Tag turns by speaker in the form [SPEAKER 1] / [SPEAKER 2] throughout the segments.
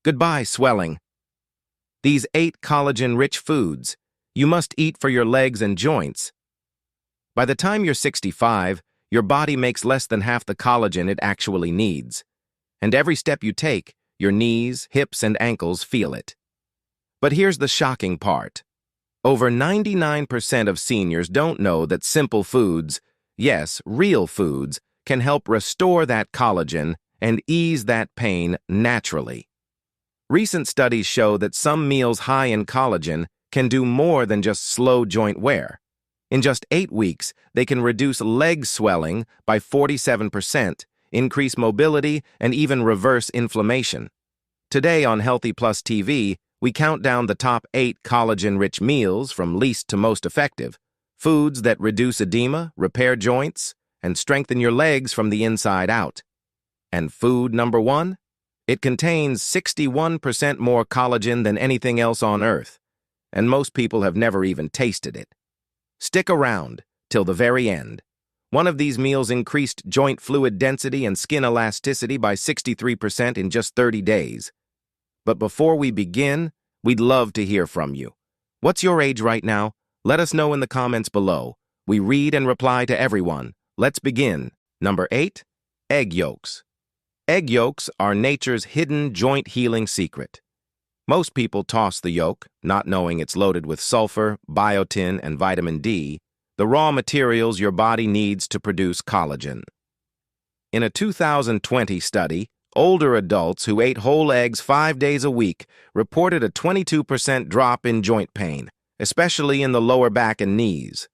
[SPEAKER 1] Goodbye, swelling. These 8 collagen-rich foods you must eat for your legs and joints. By the time you're 65, your body makes less than half the collagen it actually needs. And every step you take, your knees, hips, and ankles feel it. But here's the shocking part. Over 99% of seniors don't know that simple foods, yes, real foods, can help restore that collagen and ease that pain naturally. Recent studies show that some meals high in collagen can do more than just slow joint wear. In just 8 weeks, they can reduce leg swelling by 47%, increase mobility, and even reverse inflammation. Today on Healthy Plus TV, we count down the top 8 collagen-rich meals from least to most effective, foods that reduce edema, repair joints, and strengthen your legs from the inside out. And food number 1? It contains 61% more collagen than anything else on Earth, and most people have never even tasted it. Stick around till the very end. One of these meals increased joint fluid density and skin elasticity by 63% in just 30 days. But before we begin, we'd love to hear from you. What's your age right now? Let us know in the comments below. We read and reply to everyone. Let's begin. Number 8, egg yolks. Egg yolks are nature's hidden joint healing secret. Most people toss the yolk, not knowing it's loaded with sulfur, biotin, and vitamin D, the raw materials your body needs to produce collagen. In a 2020 study, older adults who ate whole eggs 5 days a week reported a 22% drop in joint pain, especially in the lower back and knees.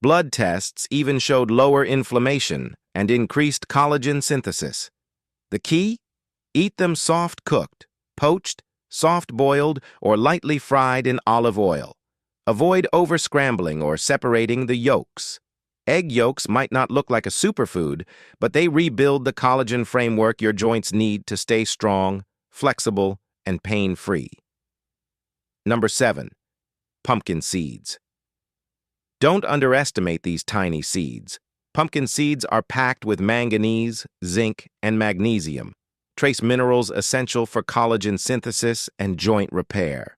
[SPEAKER 1] Blood tests even showed lower inflammation and increased collagen synthesis. The key? Eat them soft-cooked, poached, soft-boiled, or lightly fried in olive oil. Avoid over-scrambling or separating the yolks. Egg yolks might not look like a superfood, but they rebuild the collagen framework your joints need to stay strong, flexible, and pain-free. Number 7, pumpkin seeds. Don't underestimate these tiny seeds. Pumpkin seeds are packed with manganese, zinc, and magnesium, trace minerals essential for collagen synthesis and joint repair.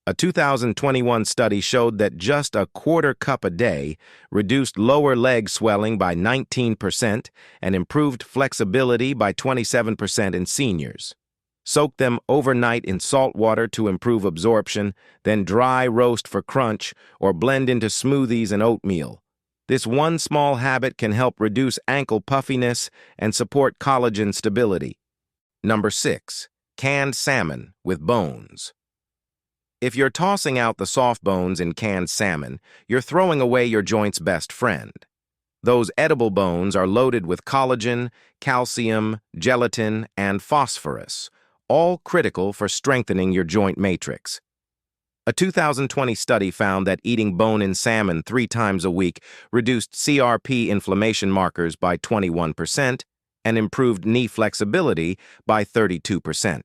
[SPEAKER 1] A 2021 study showed that just a quarter cup a day reduced lower leg swelling by 19% and improved flexibility by 27% in seniors. Soak them overnight in salt water to improve absorption, then dry roast for crunch or blend into smoothies and oatmeal. This one small habit can help reduce ankle puffiness and support collagen stability. Number 6, canned salmon with bones. If you're tossing out the soft bones in canned salmon, you're throwing away your joint's best friend. Those edible bones are loaded with collagen, calcium, gelatin, and phosphorus, all critical for strengthening your joint matrix. A 2020 study found that eating bone-in salmon 3 times a week reduced CRP inflammation markers by 21% and improved knee flexibility by 32%.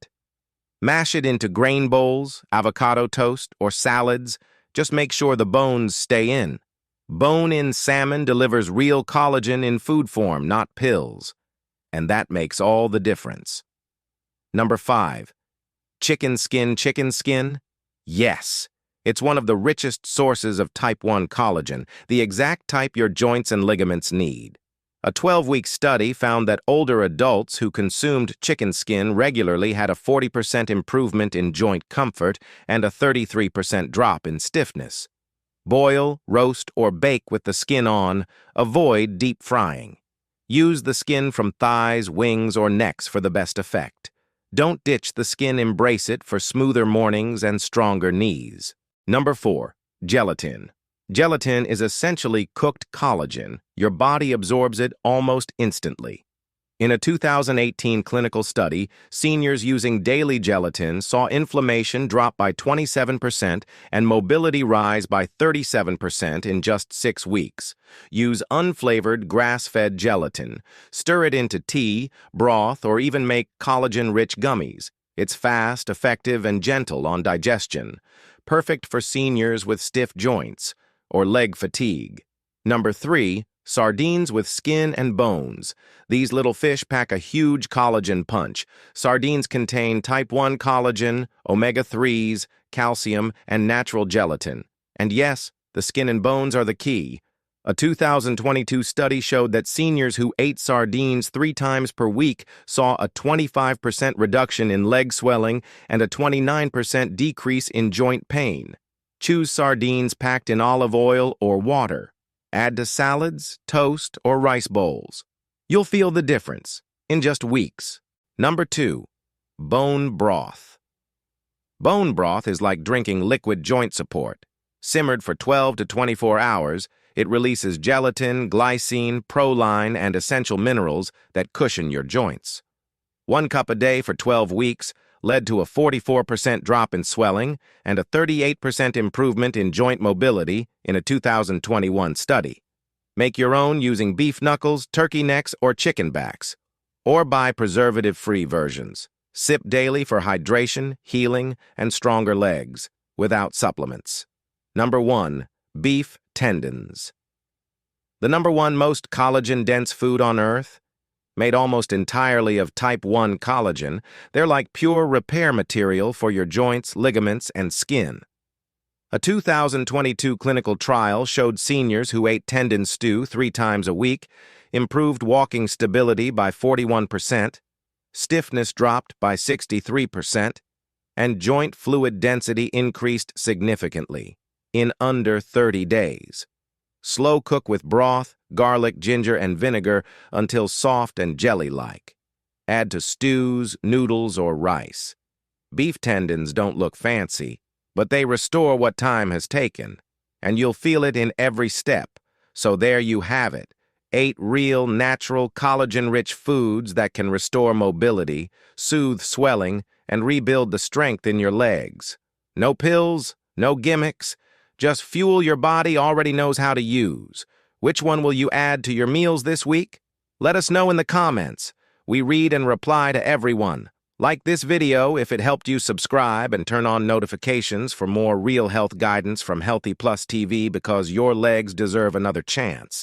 [SPEAKER 1] Mash it into grain bowls, avocado toast, or salads. Just make sure the bones stay in. Bone-in salmon delivers real collagen in food form, not pills. And that makes all the difference. Number 5, chicken skin. Yes, it's one of the richest sources of type 1 collagen, the exact type your joints and ligaments need. A 12-week study found that older adults who consumed chicken skin regularly had a 40% improvement in joint comfort and a 33% drop in stiffness. Boil, roast, or bake with the skin on. Avoid deep frying. Use the skin from thighs, wings, or necks for the best effect. Don't ditch the skin, embrace it for smoother mornings and stronger knees. Number 4, gelatin. Gelatin is essentially cooked collagen. Your body absorbs it almost instantly. In a 2018 clinical study, seniors using daily gelatin saw inflammation drop by 27% and mobility rise by 37% in just 6 weeks. Use unflavored grass-fed gelatin. Stir it into tea, broth, or even make collagen-rich gummies. It's fast, effective, and gentle on digestion. Perfect for seniors with stiff joints or leg fatigue. Number 3, Sardines with skin and bones. These little fish pack a huge collagen punch. Sardines contain type 1 collagen, omega-3s, calcium, and natural gelatin. And yes, the skin and bones are the key. A 2022 study showed that seniors who ate sardines 3 times per week saw a 25% reduction in leg swelling and a 29% decrease in joint pain. Choose sardines packed in olive oil or water. Add to salads, toast, or rice bowls. You'll feel the difference in just weeks. Number 2, bone broth. Bone broth is like drinking liquid joint support. Simmered for 12 to 24 hours, it releases gelatin, glycine, proline, and essential minerals that cushion your joints. 1 cup a day for 12 weeks led to a 44% drop in swelling and a 38% improvement in joint mobility in a 2021 study. Make your own using beef knuckles, turkey necks, or chicken backs. Or buy preservative-free versions. Sip daily for hydration, healing, and stronger legs, without supplements. Number 1, beef tendons. The number 1 most collagen-dense food on Earth? Made almost entirely of type 1 collagen, they're like pure repair material for your joints, ligaments, and skin. A 2022 clinical trial showed seniors who ate tendon stew 3 times a week improved walking stability by 41%, stiffness dropped by 63%, and joint fluid density increased significantly in under 30 days. Slow cook with broth, garlic, ginger, and vinegar until soft and jelly-like. Add to stews, noodles, or rice. Beef tendons don't look fancy, but they restore what time has taken, and you'll feel it in every step. So there you have it, 8 real, natural, collagen-rich foods that can restore mobility, soothe swelling, and rebuild the strength in your legs. No pills, no gimmicks, just fuel your body already knows how to use. Which one will you add to your meals this week? Let us know in the comments. We read and reply to everyone. Like this video if it helped you subscribe and turn on notifications for more real health guidance from Healthy Plus TV because your legs deserve another chance.